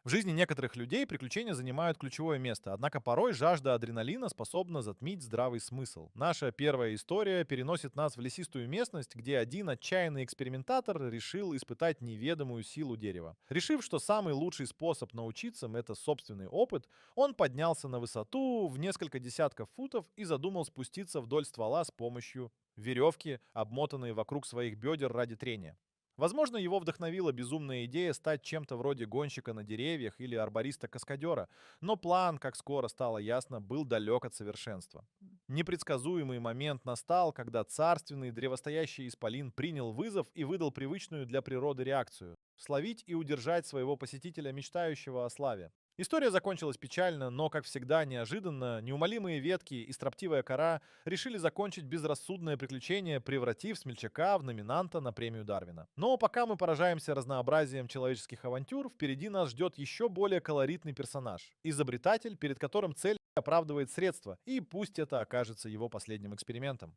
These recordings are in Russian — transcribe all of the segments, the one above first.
В жизни некоторых людей приключения занимают ключевое место, однако порой жажда адреналина способна затмить здравый смысл. Наша первая история переносит нас в лесистую местность, где один отчаянный экспериментатор решил испытать неведомую силу дерева. Решив, что самый лучший способ научиться — это собственный опыт, он поднялся на высоту в несколько десятков футов и задумал спуститься вдоль ствола с помощью веревки, обмотанной вокруг своих бедер ради трения. Возможно, его вдохновила безумная идея стать чем-то вроде гонщика на деревьях или арбориста-каскадера, но план, как скоро стало ясно, был далек от совершенства. Непредсказуемый момент настал, когда царственный древостоящий исполин принял вызов и выдал привычную для природы реакцию — словить и удержать своего посетителя, мечтающего о славе. История закончилась печально, но, как всегда, неожиданно. Неумолимые ветки и строптивая кора решили закончить безрассудное приключение, превратив смельчака в номинанта на премию Дарвина. Но пока мы поражаемся разнообразием человеческих авантюр, впереди нас ждет еще более колоритный персонаж — изобретатель, перед которым цель оправдывает средства, и пусть это окажется его последним экспериментом.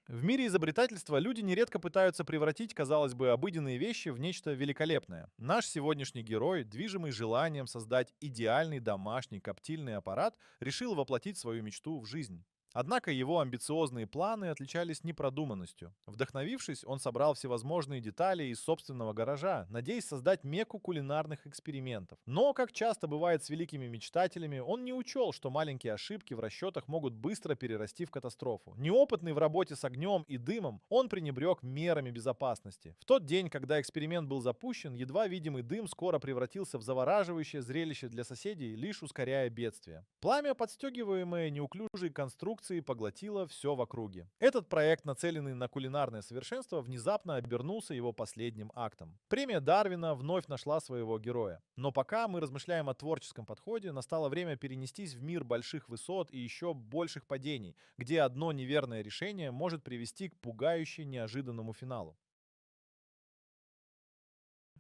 В мире изобретательства люди нередко пытаются превратить, казалось бы, обыденные вещи в нечто великолепное. Наш сегодняшний герой, движимый желанием создать идеальный домашний коптильный аппарат, решил воплотить свою мечту в жизнь. Однако его амбициозные планы отличались непродуманностью. Вдохновившись, он собрал всевозможные детали из собственного гаража, надеясь создать мекку кулинарных экспериментов. Но, как часто бывает с великими мечтателями, он не учел, что маленькие ошибки в расчетах могут быстро перерасти в катастрофу. Неопытный в работе с огнем и дымом, он пренебрег мерами безопасности. В тот день, когда эксперимент был запущен, едва видимый дым скоро превратился в завораживающее зрелище для соседей, лишь ускоряя бедствие. Пламя, подстегиваемое неуклюжей конструкцией, поглотило все в округе. Этот проект, нацеленный на кулинарное совершенство, внезапно обернулся его последним актом. Премия Дарвина вновь нашла своего героя. Но пока мы размышляем о творческом подходе, настало время перенестись в мир больших высот и еще больших падений, где одно неверное решение может привести к пугающе неожиданному финалу.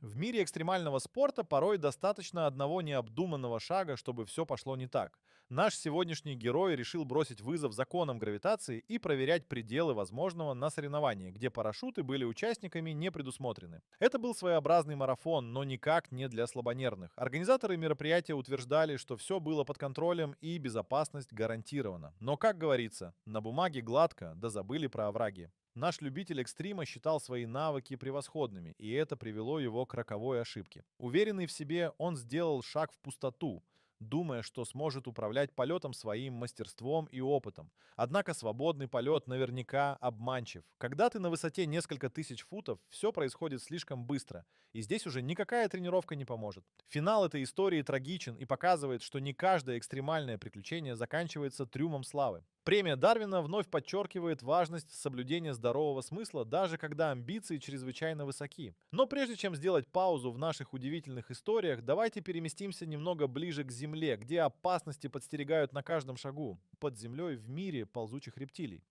В мире экстремального спорта порой достаточно одного необдуманного шага, чтобы все пошло не так. Наш сегодняшний герой решил бросить вызов законам гравитации и проверять пределы возможного на соревновании, где парашюты были участниками не предусмотрены. Это был своеобразный марафон, но никак не для слабонервных. Организаторы мероприятия утверждали, что все было под контролем и безопасность гарантирована. Но, как говорится, на бумаге гладко, да забыли про овраги. Наш любитель экстрима считал свои навыки превосходными, и это привело его к роковой ошибке. Уверенный в себе, он сделал шаг в пустоту, думая, что сможет управлять полетом своим мастерством и опытом. Однако свободный полет наверняка обманчив. Когда ты на высоте несколько тысяч футов, все происходит слишком быстро, и здесь уже никакая тренировка не поможет. Финал этой истории трагичен и показывает, что не каждое экстремальное приключение заканчивается трюмом славы. Премия Дарвина вновь подчеркивает важность соблюдения здорового смысла, даже когда амбиции чрезвычайно высоки. Но прежде чем сделать паузу в наших удивительных историях, давайте переместимся немного ближе к Земле, где опасности подстерегают на каждом шагу, под землей в мире ползучих рептилий.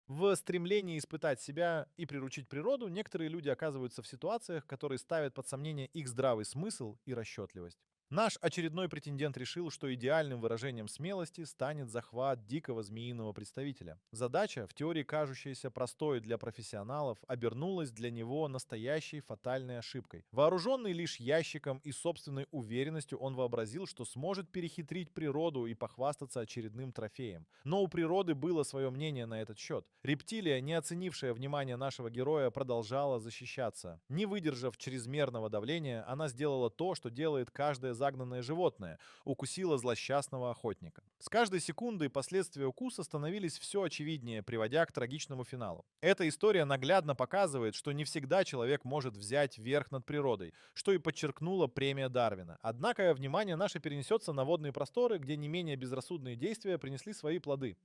В стремлении испытать себя и приручить природу некоторые люди оказываются в ситуациях, которые ставят под сомнение их здравый смысл и расчетливость. Наш очередной претендент решил, что идеальным выражением смелости станет захват дикого змеиного представителя. Задача, в теории кажущаяся простой для профессионалов, обернулась для него настоящей фатальной ошибкой. Вооруженный лишь ящиком и собственной уверенностью, он вообразил, что сможет перехитрить природу и похвастаться очередным трофеем. Но у природы было свое мнение на этот счет. Рептилия, не оценившая внимание нашего героя, продолжала защищаться. Не выдержав чрезмерного давления, она сделала то, что делает каждое загнанное животное — укусила злосчастного охотника. С каждой секундой последствия укуса становились все очевиднее, приводя к трагичному финалу. Эта история наглядно показывает, что не всегда человек может взять верх над природой, что и подчеркнула премия Дарвина. Однако внимание наше перенесется на водные просторы, где не менее безрассудные действия принесли свои плоды.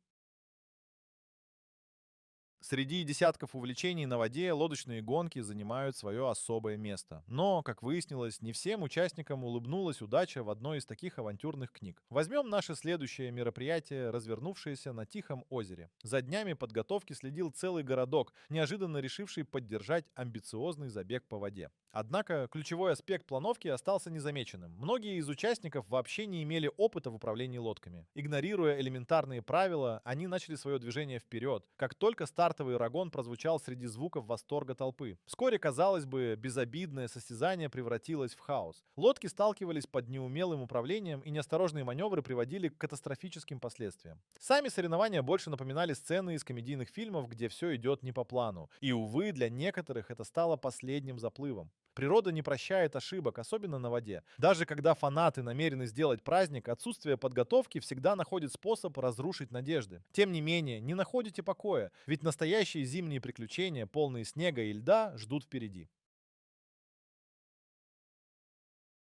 Среди десятков увлечений на воде лодочные гонки занимают свое особое место. Но, как выяснилось, не всем участникам улыбнулась удача в одной из таких авантюрных книг. Возьмем наше следующее мероприятие, развернувшееся на Тихом озере. За днями подготовки следил целый городок, неожиданно решивший поддержать амбициозный забег по воде. Однако ключевой аспект плановки остался незамеченным. Многие из участников вообще не имели опыта в управлении лодками. Игнорируя элементарные правила, они начали свое движение вперед, как только стартовый рагон прозвучал среди звуков восторга толпы. Вскоре, казалось бы, безобидное состязание превратилось в хаос. Лодки сталкивались под неумелым управлением, и неосторожные маневры приводили к катастрофическим последствиям. Сами соревнования больше напоминали сцены из комедийных фильмов, где все идет не по плану. И, увы, для некоторых это стало последним заплывом. Природа не прощает ошибок, особенно на воде. Даже когда фанаты намерены сделать праздник, отсутствие подготовки всегда находит способ разрушить надежды. Тем не менее, не находите покоя, ведь настоящие зимние приключения, полные снега и льда, ждут впереди.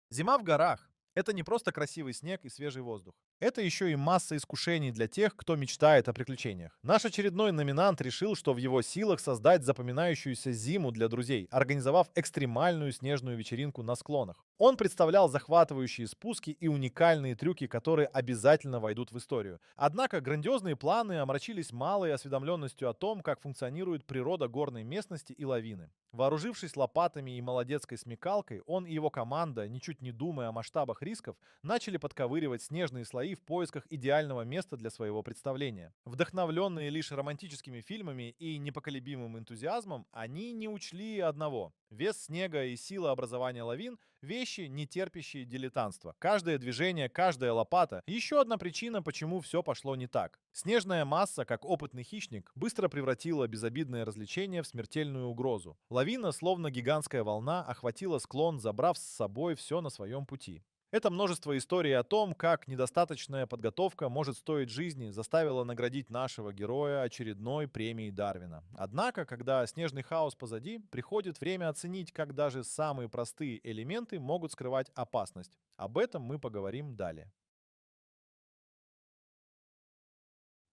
Зима в горах — это не просто красивый снег и свежий воздух. Это еще и масса искушений для тех, кто мечтает о приключениях. Наш очередной номинант решил, что в его силах создать запоминающуюся зиму для друзей, организовав экстремальную снежную вечеринку на склонах. Он представлял захватывающие спуски и уникальные трюки, которые обязательно войдут в историю. Однако грандиозные планы омрачились малой осведомленностью о том, как функционирует природа горной местности и лавины. Вооружившись лопатами и молодецкой смекалкой, он и его команда, ничуть не думая о масштабах рисков, начали подковыривать снежные слои в поисках идеального места для своего представления. Вдохновленные лишь романтическими фильмами и непоколебимым энтузиазмом, они не учли одного. Вес снега и сила образования лавин — вещи, не терпящие дилетантства. Каждое движение, каждая лопата — еще одна причина, почему все пошло не так. Снежная масса, как опытный хищник, быстро превратила безобидное развлечение в смертельную угрозу. Лавина, словно гигантская волна, охватила склон, забрав с собой все на своем пути. Это множество историй о том, как недостаточная подготовка может стоить жизни, заставило наградить нашего героя очередной премией Дарвина. Однако, когда снежный хаос позади, приходит время оценить, как даже самые простые элементы могут скрывать опасность. Об этом мы поговорим далее.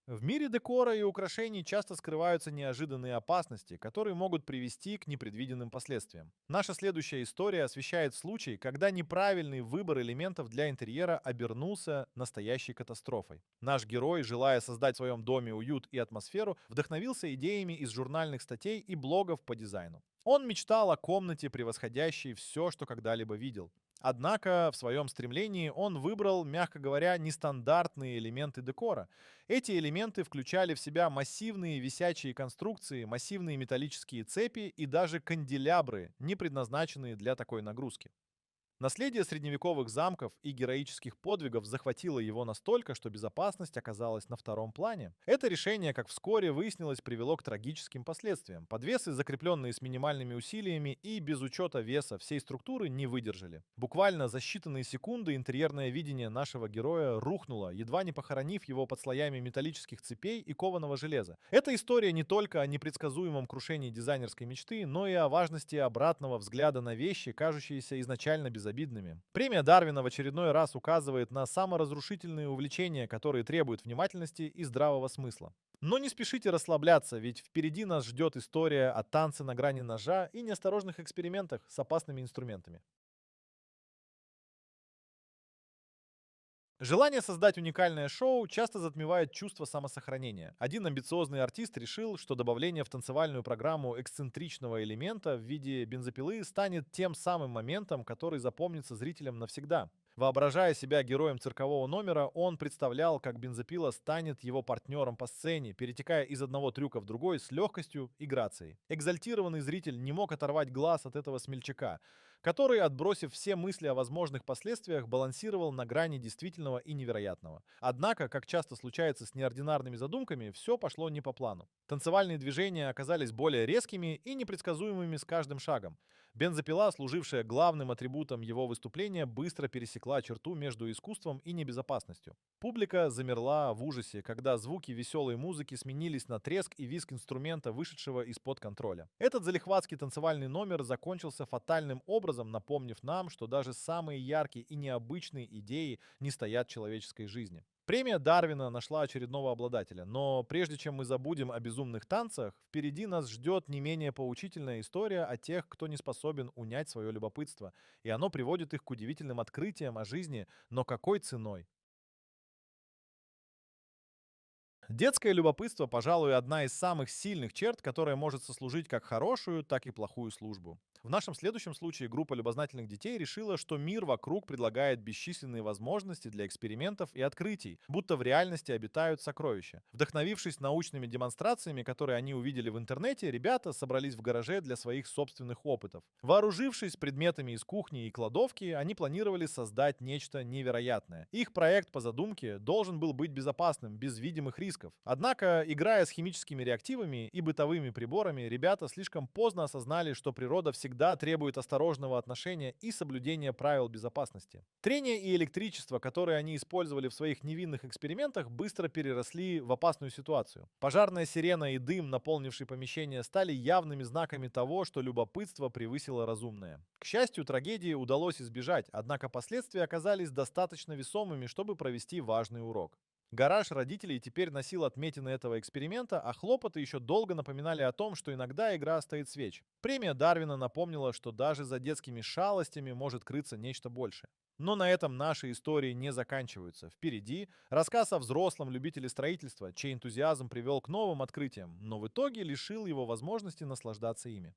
В мире декора и украшений часто скрываются неожиданные опасности, которые могут привести к непредвиденным последствиям. Наша следующая история освещает случай, когда неправильный выбор элементов для интерьера обернулся настоящей катастрофой. Наш герой, желая создать в своем доме уют и атмосферу, вдохновился идеями из журнальных статей и блогов по дизайну. Он мечтал о комнате, превосходящей все, что когда-либо видел. Однако в своем стремлении он выбрал, мягко говоря, нестандартные элементы декора. Эти элементы включали в себя массивные висячие конструкции, массивные металлические цепи и даже канделябры, не предназначенные для такой нагрузки. Наследие средневековых замков и героических подвигов захватило его настолько, что безопасность оказалась на втором плане. Это решение, как вскоре выяснилось, привело к трагическим последствиям. Подвесы, закрепленные с минимальными усилиями и без учета веса всей структуры, не выдержали. Буквально за считанные секунды интерьерное видение нашего героя рухнуло, едва не похоронив его под слоями металлических цепей и кованого железа. Эта история не только о непредсказуемом крушении дизайнерской мечты, но и о важности обратного взгляда на вещи, кажущиеся изначально безобидными. Премия Дарвина в очередной раз указывает на саморазрушительные увлечения, которые требуют внимательности и здравого смысла. Но не спешите расслабляться, ведь впереди нас ждет история о танце на грани ножа и неосторожных экспериментах с опасными инструментами. Желание создать уникальное шоу часто затмевает чувство самосохранения. Один амбициозный артист решил, что добавление в танцевальную программу эксцентричного элемента в виде бензопилы станет тем самым моментом, который запомнится зрителям навсегда. Воображая себя героем циркового номера, он представлял, как бензопила станет его партнером по сцене, перетекая из одного трюка в другой с легкостью и грацией. Экзальтированный зритель не мог оторвать глаз от этого смельчака, который, отбросив все мысли о возможных последствиях, балансировал на грани действительного и невероятного. Однако, как часто случается с неординарными задумками, все пошло не по плану. Танцевальные движения оказались более резкими и непредсказуемыми с каждым шагом. Бензопила, служившая главным атрибутом его выступления, быстро пересекла черту между искусством и небезопасностью. Публика замерла в ужасе, когда звуки веселой музыки сменились на треск и визг инструмента, вышедшего из-под контроля. Этот залихватский танцевальный номер закончился фатальным образом, напомнив нам, что даже самые яркие и необычные идеи не стоят человеческой жизни. Премия Дарвина нашла очередного обладателя, но прежде чем мы забудем о безумных танцах, впереди нас ждет не менее поучительная история о тех, кто не способен унять свое любопытство, и оно приводит их к удивительным открытиям о жизни, но какой ценой? Детское любопытство, пожалуй, одна из самых сильных черт, которая может сослужить как хорошую, так и плохую службу. В нашем следующем случае группа любознательных детей решила, что мир вокруг предлагает бесчисленные возможности для экспериментов и открытий, будто в реальности обитают сокровища. Вдохновившись научными демонстрациями, которые они увидели в интернете, ребята собрались в гараже для своих собственных опытов. Вооружившись предметами из кухни и кладовки, они планировали создать нечто невероятное. Их проект по задумке должен был быть безопасным, без видимых рисков. Однако, играя с химическими реактивами и бытовыми приборами, ребята слишком поздно осознали, что природа всегда требует осторожного отношения и соблюдения правил безопасности. Трение и электричество, которые они использовали в своих невинных экспериментах, быстро переросли в опасную ситуацию. Пожарная сирена и дым, наполнивший помещение, стали явными знаками того, что любопытство превысило разумное. К счастью, трагедии удалось избежать, однако последствия оказались достаточно весомыми, чтобы провести важный урок. Гараж родителей теперь носил отметины этого эксперимента, а хлопоты еще долго напоминали о том, что иногда игра стоит свеч. Премия Дарвина напомнила, что даже за детскими шалостями может крыться нечто большее. Но на этом наши истории не заканчиваются. Впереди рассказ о взрослом любителе строительства, чей энтузиазм привел к новым открытиям, но в итоге лишил его возможности наслаждаться ими.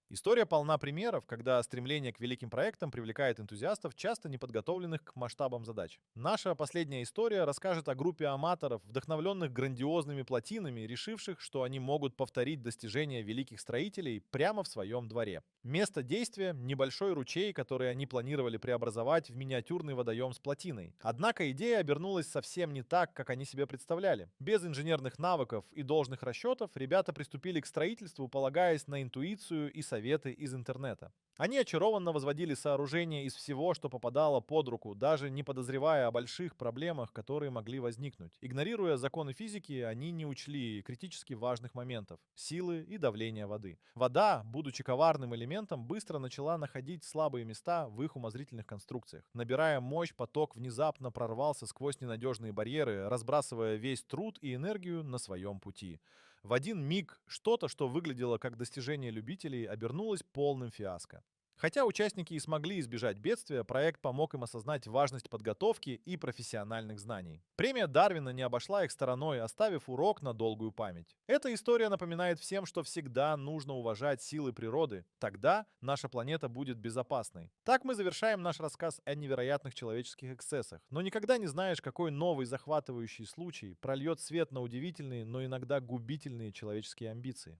История полна примеров, когда стремление к великим проектам привлекает энтузиастов, часто неподготовленных к масштабам задач. Наша последняя история расскажет о группе аматоров, вдохновленных грандиозными плотинами, решивших, что они могут повторить достижения великих строителей прямо в своем дворе. Место действия — небольшой ручей, который они планировали преобразовать в миниатюрный водоем с плотиной. Однако идея обернулась совсем не так, как они себе представляли. Без инженерных навыков и должных расчетов ребята приступили к строительству, полагаясь на интуицию и советы из интернета. Они очарованно возводили сооружение из всего, что попадало под руку, даже не подозревая о больших проблемах, которые могли возникнуть. Игнорируя законы физики, они не учли критически важных моментов — силы и давления воды. Вода, будучи коварным элементом, быстро начала находить слабые места в их умозрительных конструкциях. Набирая мощь, поток внезапно прорвался сквозь ненадежные барьеры, разбрасывая весь труд и энергию на своем пути. В один миг что-то, что выглядело как достижение любителей, обернулось полным фиаско. Хотя участники и смогли избежать бедствия, проект помог им осознать важность подготовки и профессиональных знаний. Премия Дарвина не обошла их стороной, оставив урок на долгую память. Эта история напоминает всем, что всегда нужно уважать силы природы. Тогда наша планета будет безопасной. Так мы завершаем наш рассказ о невероятных человеческих эксцессах. Но никогда не знаешь, какой новый захватывающий случай прольет свет на удивительные, но иногда губительные человеческие амбиции.